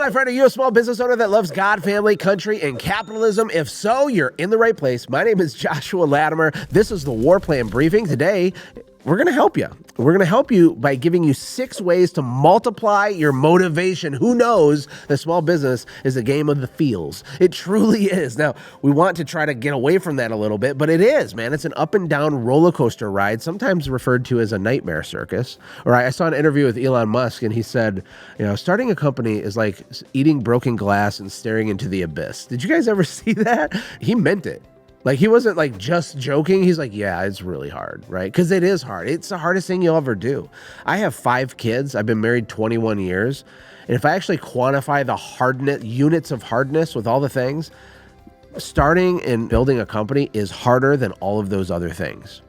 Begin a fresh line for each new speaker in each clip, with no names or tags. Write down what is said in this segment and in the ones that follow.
my friend. Are you a small business owner that loves God, family, country, and capitalism? If so, you're in the right place. My name is Joshua Latimer. This is the War Plan Briefing. Today, we're going to help you. We're going to help you by giving you 6 ways to multiply your motivation. Who knows that small business is a game of the feels? It truly is. Now, we want to try to get away from that a little bit, but it is, man. It's an up and down roller coaster ride, sometimes referred to as a nightmare circus. Or I saw an interview with Elon Musk, and he said, starting a company is like eating broken glass and staring into the abyss. Did you guys ever see that? He meant it. Like, he wasn't like just joking. He's like, yeah, it's really hard, right? Because it is hard. It's the hardest thing you'll ever do. I have 5 kids. I've been married 21 years. And if I actually quantify the hardness, units of hardness with all the things, starting and building a company is harder than all of those other things.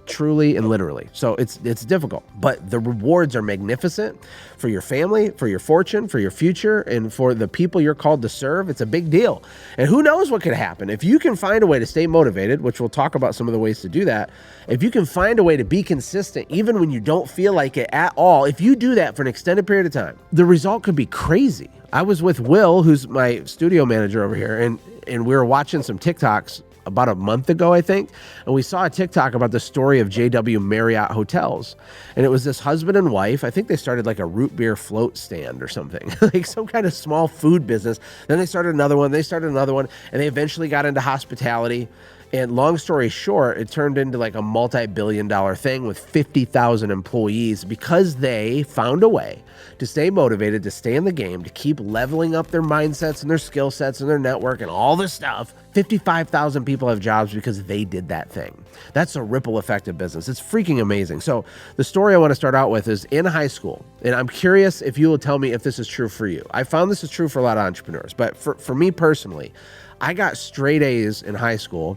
Truly and literally. So it's difficult, but the rewards are magnificent for your family, for your fortune, for your future, and for the people you're called to serve. It's a big deal. And who knows what could happen if you can find a way to stay motivated, which we'll talk about some of the ways to do that. If you can find a way to be consistent, even when you don't feel like it at all, if you do that for an extended period of time, the result could be crazy. I was with Will, who's my studio manager over here, and we were watching some TikToks about a month ago, I think, and we saw a TikTok about the story of JW Marriott Hotels. And it was this husband and wife. I think they started like a root beer float stand or something, like some kind of small food business. Then they started another one, and they eventually got into hospitality. And long story short, it turned into like a multi-billion-dollar thing with 50,000 employees because they found a way to stay motivated, to stay in the game, to keep leveling up their mindsets and their skill sets and their network and all this stuff. 55,000 people have jobs because they did that thing. That's a ripple effect of business. It's freaking amazing. So the story I want to start out with is in high school. And I'm curious if you will tell me if this is true for you. I found this is true for a lot of entrepreneurs, but for me personally, I got straight A's in high school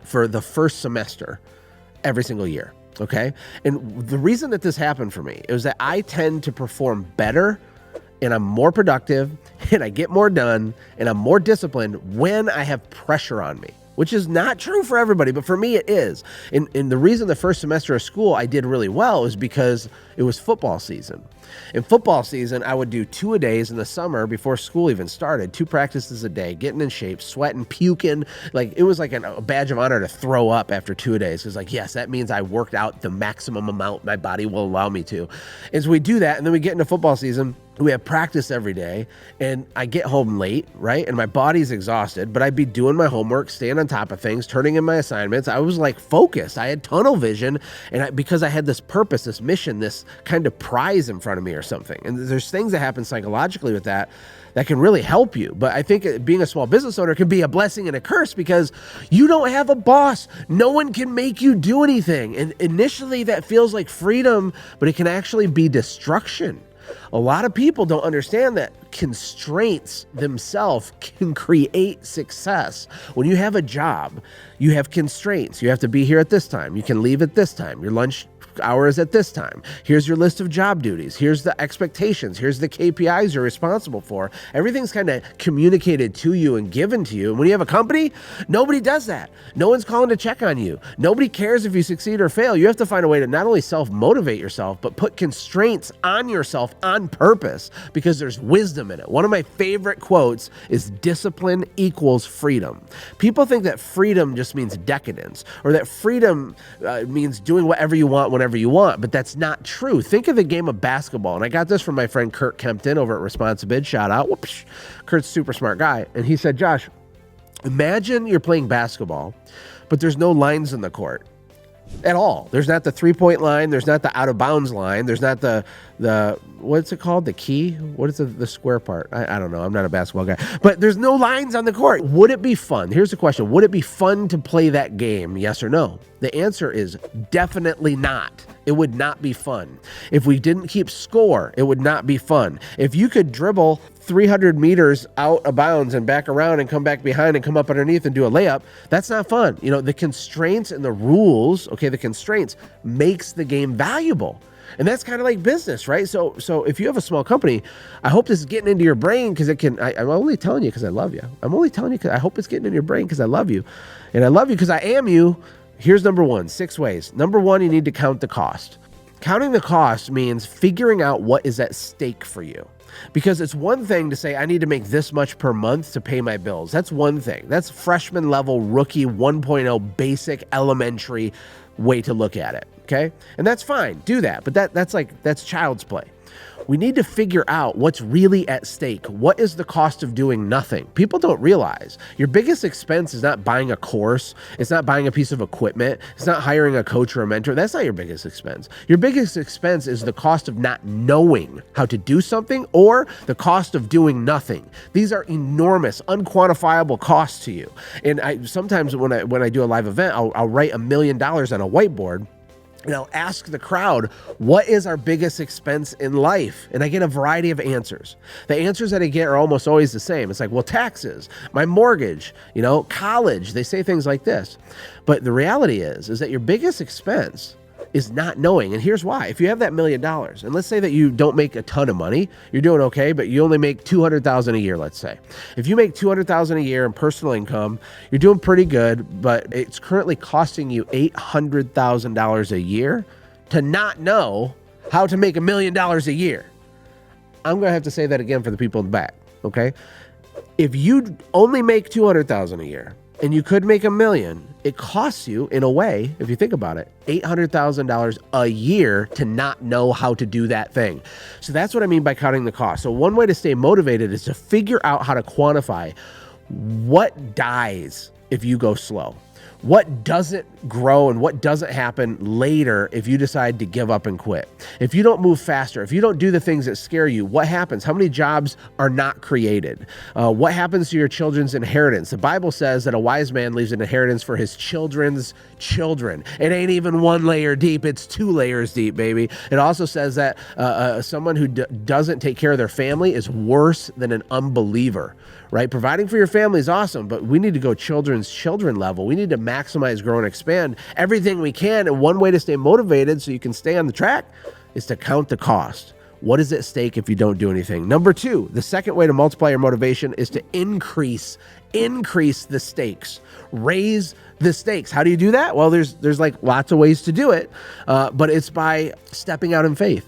for the first semester every single year, okay? And the reason that this happened for me is that I tend to perform better and I'm more productive and I get more done and I'm more disciplined when I have pressure on me, which is not true for everybody, but for me it is. And the reason the first semester of school I did really well is because it was football season. In football season, I would do 2-a-days in the summer before school even started, 2 practices a day, getting in shape, sweating, puking. Like, it was like a badge of honor to throw up after 2-a-days. Because, like, yes, that means I worked out the maximum amount my body will allow me to. And so we do that, and then we get into football season. We have practice every day, and I get home late, right? And my body's exhausted, but I'd be doing my homework, staying on top of things, turning in my assignments. I was like focused. I had tunnel vision, and because I had this purpose, this mission, this kind of prize in front of me or something. And there's things that happen psychologically with that can really help you. But I think being a small business owner can be a blessing and a curse because you don't have a boss. No one can make you do anything. And initially that feels like freedom, but it can actually be destruction. A lot of people don't understand that constraints themselves can create success. When you have a job, you have constraints. You have to be here at this time. You can leave at this time. Your lunch hour is at this time. Here's your list of job duties. Here's the expectations. Here's the KPIs you're responsible for. Everything's kind of communicated to you and given to you. And when you have a company, nobody does that. No one's calling to check on you. Nobody cares if you succeed or fail. You have to find a way to not only self-motivate yourself, but put constraints on yourself on purpose because there's wisdom in it. One of my favorite quotes is discipline equals freedom. People think that freedom just means decadence or that freedom means doing whatever you want whenever you want, but that's not true. Think of the game of basketball. And I got this from my friend Kurt Kempton over at Responsibid. Shout out. Whoops. Kurt's a super smart guy. And he said, Josh, imagine you're playing basketball, but there's no lines in the court at all. There's not the 3-point line. There's not the out of bounds line. There's not the what's it called? The key? What is the square part? I don't know. I'm not a basketball guy, but there's no lines on the court. Would it be fun? Here's the question. Would it be fun to play that game? Yes or no? The answer is definitely not. It would not be fun. If we didn't keep score, it would not be fun. If you could dribble 300 meters out of bounds and back around and come back behind and come up underneath and do a layup, that's not fun. You know, the constraints and the rules, okay, the constraints makes the game valuable. And that's kind of like business, right? So if you have a small company, I hope this is getting into your brain because it can, I'm only telling you because I love you. I'm only telling you because I hope it's getting in your brain because I love you. And I love you because I am you. Here's number one, 6 ways. Number one, you need to count the cost. Counting the cost means figuring out what is at stake for you. Because it's one thing to say, I need to make this much per month to pay my bills. That's one thing. That's freshman level, rookie 1.0, basic, elementary way to look at it, okay? And that's fine, do that, but that's child's play. We need to figure out what's really at stake. What is the cost of doing nothing? People don't realize your biggest expense is not buying a course. It's not buying a piece of equipment. It's not hiring a coach or a mentor. That's not your biggest expense. Your biggest expense is the cost of not knowing how to do something or the cost of doing nothing. These are enormous, unquantifiable costs to you. And sometimes when I do a live event, I'll write $1 million on a whiteboard. And I'll ask the crowd, what is our biggest expense in life? And I get a variety of answers. The answers that I get are almost always the same. It's like, well, taxes, my mortgage, college. They say things like this. But the reality is that your biggest expense is not knowing. And here's why. If you have that $1 million, and let's say that you don't make a ton of money, you're doing okay, but you only make $200,000 a year, let's say. If you make $200,000 a year in personal income, you're doing pretty good, but it's currently costing you $800,000 a year to not know how to make $1 million a year. I'm going to have to say that again for the people in the back, okay? If you only make $200,000 a year, and you could make $1 million, it costs you, in a way, if you think about it, $800,000 a year to not know how to do that thing. So that's what I mean by counting the cost. So one way to stay motivated is to figure out how to quantify what dies if you go slow. What doesn't grow and what doesn't happen later if you decide to give up and quit? If you don't move faster, if you don't do the things that scare you, what happens? How many jobs are not created? What happens to your children's inheritance? The Bible says that a wise man leaves an inheritance for his children's children. It ain't even 1 layer deep. It's 2 layers deep, baby. It also says that someone who doesn't take care of their family is worse than an unbeliever, right? Providing for your family is awesome, but we need to go children's children level. We need to maximize, grow, and expand everything we can. And one way to stay motivated so you can stay on the track is to count the cost. What is at stake if you don't do anything? Number 2, the second way to multiply your motivation is to increase the stakes. Raise the stakes. How do you do that? Well, there's like lots of ways to do it, but it's by stepping out in faith.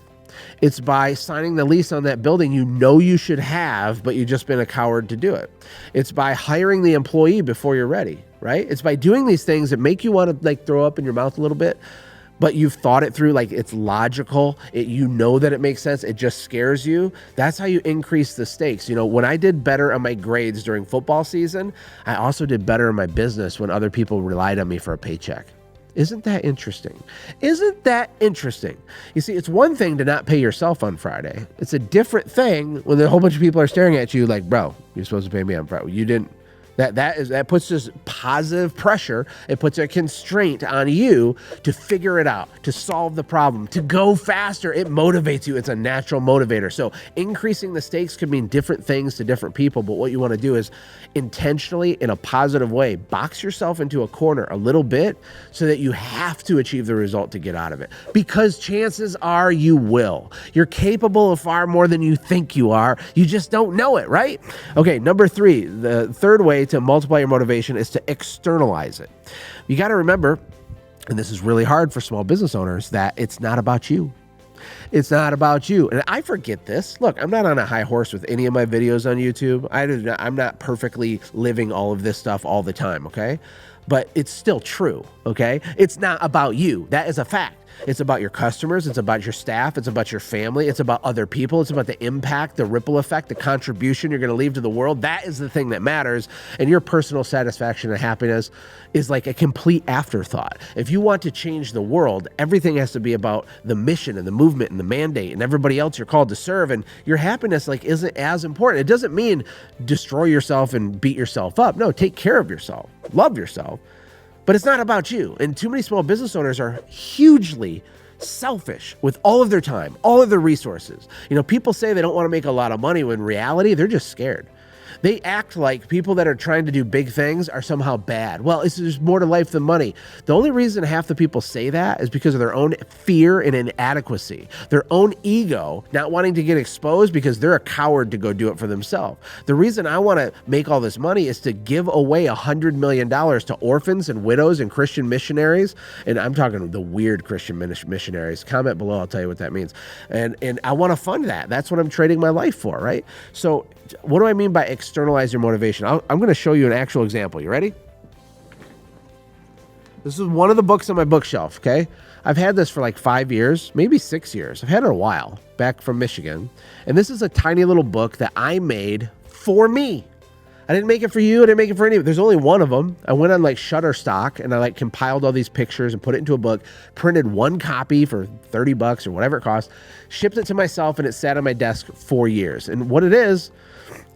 It's by signing the lease on that building you should have, but you've just been a coward to do it. It's by hiring the employee before you're ready, right? It's by doing these things that make you want to throw up in your mouth a little bit, but you've thought it through, it's logical. That it makes sense. It just scares you. That's how you increase the stakes. When I did better on my grades during football season, I also did better in my business when other people relied on me for a paycheck. Isn't that interesting? Isn't that interesting? You see, it's one thing to not pay yourself on Friday. It's a different thing when a whole bunch of people are staring at you like, bro, you're supposed to pay me on Friday. You didn't. That puts this positive pressure. It puts a constraint on you to figure it out, to solve the problem, to go faster. It motivates you. It's a natural motivator. So increasing the stakes could mean different things to different people. But what you want to do is intentionally, in a positive way, box yourself into a corner a little bit so that you have to achieve the result to get out of it. Because chances are you will. You're capable of far more than you think you are. You just don't know it, right? Okay, number 3, the third way to multiply your motivation is to externalize it. You got to remember, and this is really hard for small business owners, that it's not about you. It's not about you. And I forget this. Look, I'm not on a high horse with any of my videos on YouTube. I'm not perfectly living all of this stuff all the time, okay? But it's still true, okay? It's not about you. That is a fact. It's about your customers. It's about your staff. It's about your family. It's about other people. It's about the impact, the ripple effect, the contribution you're going to leave to the world. That is the thing that matters. And your personal satisfaction and happiness is like a complete afterthought. If you want to change the world, everything has to be about the mission and the movement and the mandate and everybody else you're called to serve. And your happiness isn't as important. It doesn't mean destroy yourself and beat yourself up. No, take care of yourself. Love yourself. But it's not about you. And too many small business owners are hugely selfish with all of their time, all of their resources. People say they don't want to make a lot of money when in reality, they're just scared. They act like people that are trying to do big things are somehow bad. Well, there's more to life than money. The only reason half the people say that is because of their own fear and inadequacy, their own ego, not wanting to get exposed because they're a coward to go do it for themselves. The reason I want to make all this money is to give away $100 million to orphans and widows and Christian missionaries. And I'm talking the weird Christian missionaries. Comment below, I'll tell you what that means. And I want to fund that. That's what I'm trading my life for, right? So what do I mean by externalize your motivation? I'm going to show you an actual example. You ready? This is one of the books on my bookshelf, okay? I've had this for like 5 years, maybe 6 years. I've had it a while, back from Michigan. And this is a tiny little book that I made for me. I didn't make it for you. I didn't make it for anyone. There's only one of them. I went on like Shutterstock and I like compiled all these pictures and put it into a book, printed one copy for $30 or whatever it cost, shipped it to myself, and it sat on my desk for 4 years. And what it is,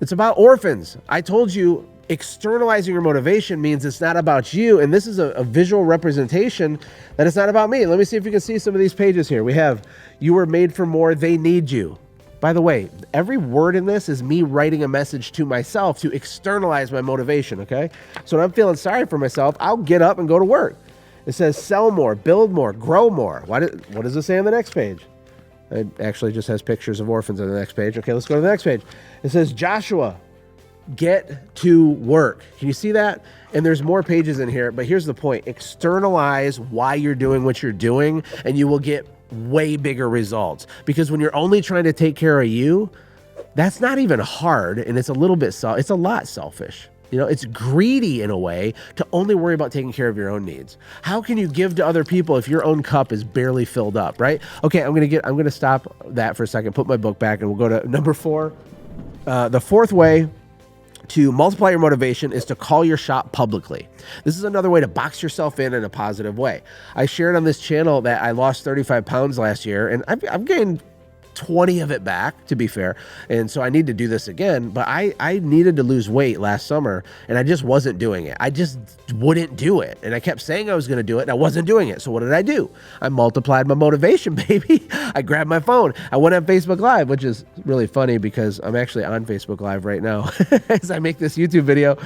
it's about orphans. I told you externalizing your motivation means it's not about you. And this is a visual representation that it's not about me. Let me see if you can see some of these pages here. We have, you were made for more, they need you. By the way, every word in this is me writing a message to myself to externalize my motivation, okay? So when I'm feeling sorry for myself, I'll get up and go to work. It says sell more, build more, grow more. What does it say on the next page? It actually just has pictures of orphans on the next page. Okay, let's go to the next page. It says Joshua, get to work. Can you see that? And there's more pages in here, but here's the point. Externalize why you're doing what you're doing, and you will get way bigger results. Because when you're only trying to take care of you, that's not even hard, and it's a little bit it's a lot selfish. You know, it's greedy in a way to only worry about taking care of your own needs. How can you give to other people if your own cup is barely filled up, right? Okay, I'm gonna stop that for a second, put my book back, and we'll go to number 4. The fourth way to multiply your motivation is to call your shot publicly. This is another way to box yourself in a positive way. I shared on this channel that I lost 35 pounds last year, and I've gained 20 of it back, to be fair. And so I need to do this again, but I needed to lose weight last summer, and I just wasn't doing it. I just wouldn't do it. And I kept saying I was going to do it, and I wasn't doing it. So what did I do? I multiplied my motivation, baby. I grabbed my phone. I went on Facebook Live, which is really funny because I'm actually on Facebook Live right now as I make this YouTube video.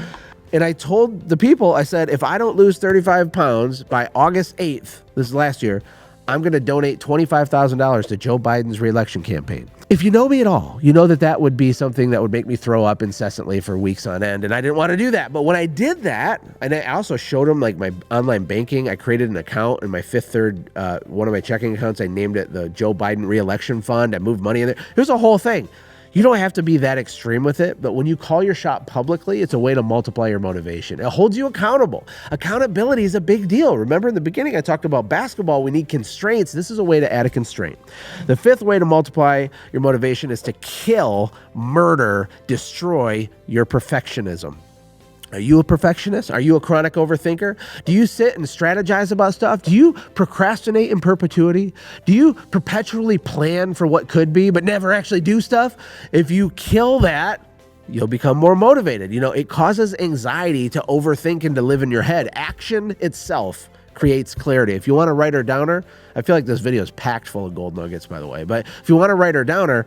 And I told the people, I said, if I don't lose 35 pounds by August 8th, this is last year, I'm going to donate $25,000 to Joe Biden's reelection campaign. If you know me at all, you know that that would be something that would make me throw up incessantly for weeks on end. And I didn't want to do that. But when I did that, and I also showed them like my online banking, I created an account in my Fifth Third, one of my checking accounts. I named it the Joe Biden reelection fund. I moved money in there. Here's a whole thing. You don't have to be that extreme with it, but when you call your shot publicly, it's a way to multiply your motivation. It holds you accountable. Accountability is a big deal. Remember in the beginning, I talked about basketball. We need constraints. This is a way to add a constraint. The fifth way to multiply your motivation is to kill, murder, destroy your perfectionism. Are you a perfectionist? Are you a chronic overthinker? Do you sit and strategize about stuff? Do you procrastinate in perpetuity? Do you perpetually plan for what could be, but never actually do stuff? If you kill that, you'll become more motivated. You know, it causes anxiety to overthink and to live in your head. Action itself creates clarity. If you want a writer downer, I feel like this video is packed full of gold nuggets, by the way, but if you want a writer downer,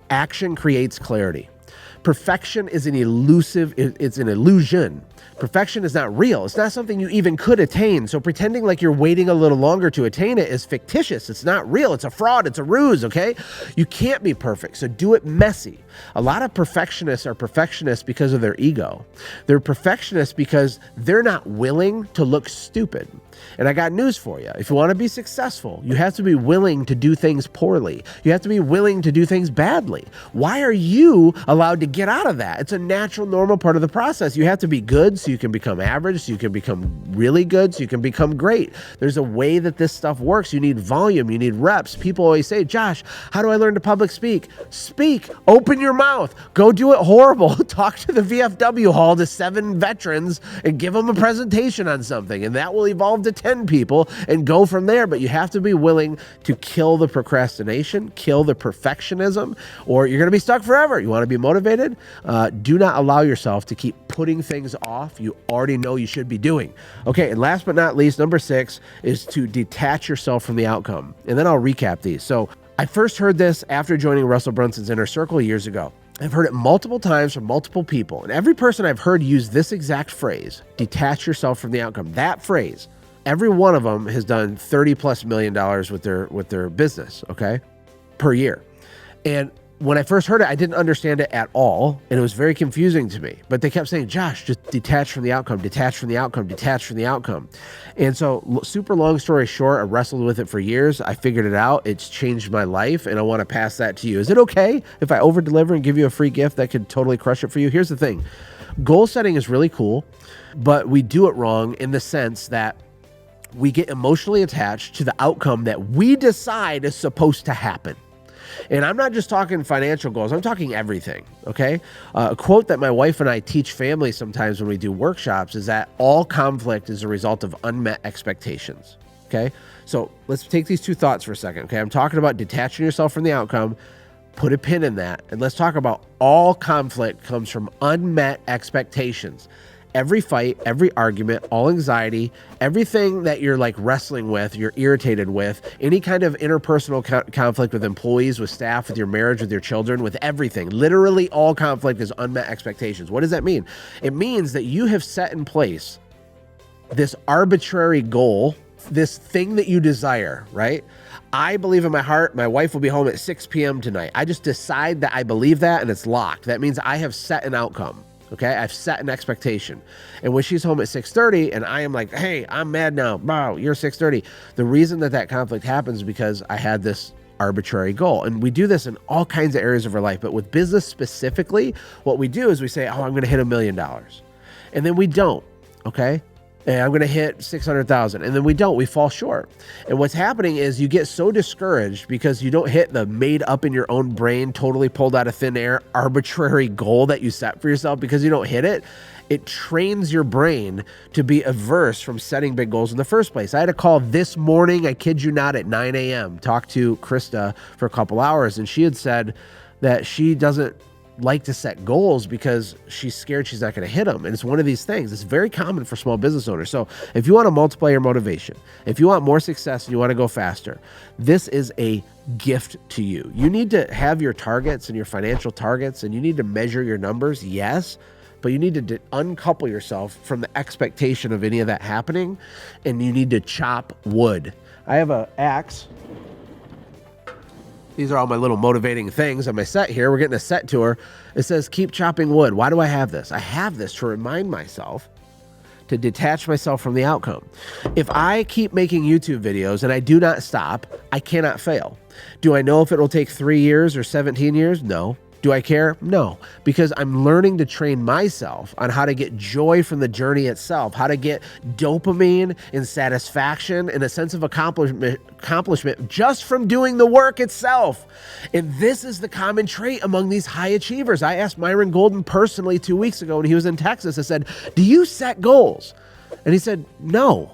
action creates clarity. Perfection is an it's an illusion. Perfection is not real. It's not something you even could attain. So pretending like you're waiting a little longer to attain it is fictitious. It's not real. It's a fraud. It's a ruse, okay? You can't be perfect, so do it messy. A lot of perfectionists are perfectionists because of their ego. They're perfectionists because they're not willing to look stupid. And I got news for you. If you want to be successful, you have to be willing to do things poorly. You have to be willing to do things badly. Why are you allowed to get out of that? It's a natural, normal part of the process. You have to be good so you can become average, so you can become really good, so you can become great. There's a way that this stuff works. You need volume. You need reps. People always say, Josh, how do I learn to public speak? Speak. Open your mouth. Go do it horrible. Talk to the VFW hall to 7 veterans and give them a presentation on something, and that will evolve to 10 people and go from there. But you have to be willing to kill the procrastination, kill the perfectionism, or you're going to be stuck forever. You want to be motivated? Do not allow yourself to keep putting things off you already know you should be doing. Okay, and last but not least, number 6 is to detach yourself from the outcome. And then I'll recap these. So I first heard this after joining Russell Brunson's Inner Circle years ago. I've heard it multiple times from multiple people. And every person I've heard use this exact phrase, detach yourself from the outcome. That phrase, every one of them has done $30+ million with their business, okay, per year. And when I first heard it, I didn't understand it at all, and it was very confusing to me. But they kept saying, Josh, just detach from the outcome, detach from the outcome, detach from the outcome. And so, super long story short, I wrestled with it for years. I figured it out. It's changed my life, and I want to pass that to you. Is it okay if I over-deliver and give you a free gift that could totally crush it for you? Here's the thing. Goal setting is really cool, but we do it wrong in the sense that we get emotionally attached to the outcome that we decide is supposed to happen. And I'm not just talking financial goals. I'm talking everything, okay? A quote that my wife and I teach families sometimes when we do workshops is that all conflict is a result of unmet expectations, okay? So let's take these two thoughts for a second, okay? I'm talking about detaching yourself from the outcome. Put a pin in that. And let's talk about all conflict comes from unmet expectations. Every fight, every argument, all anxiety, everything that you're like wrestling with, you're irritated with, any kind of interpersonal conflict with employees, with staff, with your marriage, with your children, with everything. Literally all conflict is unmet expectations. What does that mean? It means that you have set in place this arbitrary goal, this thing that you desire, right? I believe in my heart, my wife will be home at 6 p.m. tonight. I just decide that I believe that, and it's locked. That means I have set an outcome. Okay, I've set an expectation. And when she's home at 6:30 and I am like, hey, I'm mad now. Wow, you're 6:30. The reason that conflict happens is because I had this arbitrary goal. And we do this in all kinds of areas of our life. But with business specifically, what we do is we say, oh, I'm going to hit $1 million. And then we don't, okay? And I'm going to hit 600,000. And then we don't, we fall short. And what's happening is you get so discouraged because you don't hit the made up in your own brain, totally pulled out of thin air, arbitrary goal that you set for yourself because you don't hit it. It trains your brain to be averse from setting big goals in the first place. I had a call this morning, I kid you not, at 9 a.m., talked to Krista for a couple hours, and she had said that she doesn't like to set goals because she's scared she's not going to hit them. And it's one of these things. It's very common for small business owners. So if you want to multiply your motivation, if you want more success and you want to go faster, this is a gift to you. You need to have your targets and your financial targets, and you need to measure your numbers, yes, but you need to uncouple yourself from the expectation of any of that happening, and you need to chop wood. I have an axe. These are all my little motivating things on my set here. We're getting a set tour. It says, keep chopping wood. Why do I have this? I have this to remind myself to detach myself from the outcome. If I keep making YouTube videos and I do not stop, I cannot fail. Do I know if it will take 3 years or 17 years? No. Do I care? No, because I'm learning to train myself on how to get joy from the journey itself, how to get dopamine and satisfaction and a sense of accomplishment just from doing the work itself. And this is the common trait among these high achievers. I asked Myron Golden personally 2 weeks ago when he was in Texas. I said, do you set goals? And he said, no.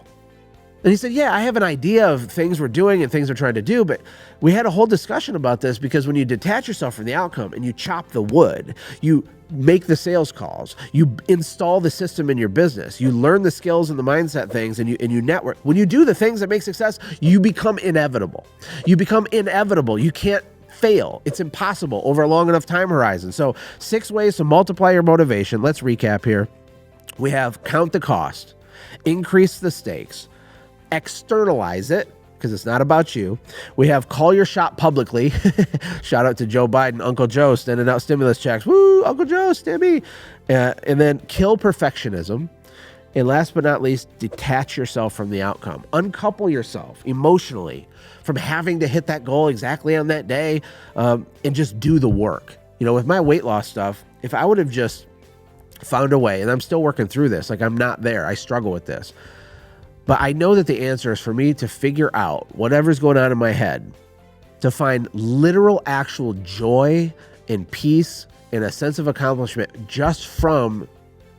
And he said, yeah, I have an idea of things we're doing and things we're trying to do, but we had a whole discussion about this because when you detach yourself from the outcome and you chop the wood, you make the sales calls, you install the system in your business, you learn the skills and the mindset things, and you network. When you do the things that make success, you become inevitable. You become inevitable. You can't fail. It's impossible over a long enough time horizon. So 6 ways to multiply your motivation. Let's recap here. We have count the cost, increase the stakes, externalize it, because it's not about you. We have call your shot publicly. Shout out to Joe Biden, Uncle Joe, sending out stimulus checks. Woo, Uncle Joe, stimmy. And then kill perfectionism. And last but not least, detach yourself from the outcome. Uncouple yourself emotionally from having to hit that goal exactly on that day, and just do the work. You know, with my weight loss stuff, if I would have just found a way, and I'm still working through this, like I'm not there, I struggle with this. But I know that the answer is for me to figure out whatever's going on in my head, to find literal, actual joy and peace and a sense of accomplishment just from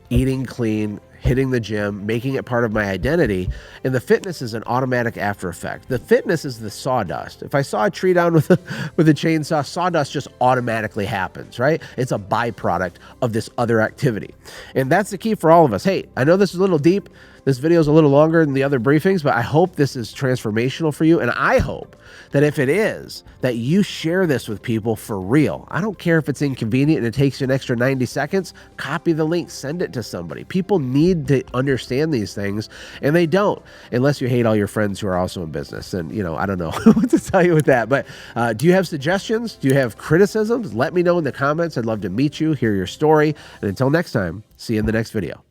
eating clean, hitting the gym, making it part of my identity. And the fitness is an automatic after effect. The fitness is the sawdust. If I saw a tree down with a chainsaw, sawdust just automatically happens, right? It's a byproduct of this other activity. And that's the key for all of us. Hey, I know this is a little deep. This video is a little longer than the other briefings, but I hope this is transformational for you. And I hope that if it is, that you share this with people for real. I don't care if it's inconvenient and it takes you an extra 90 seconds. Copy the link, send it to somebody. People need to understand these things, and they don't, unless you hate all your friends who are also in business. And, I don't know what to tell you with that. But do you have suggestions? Do you have criticisms? Let me know in the comments. I'd love to meet you, hear your story. And until next time, see you in the next video.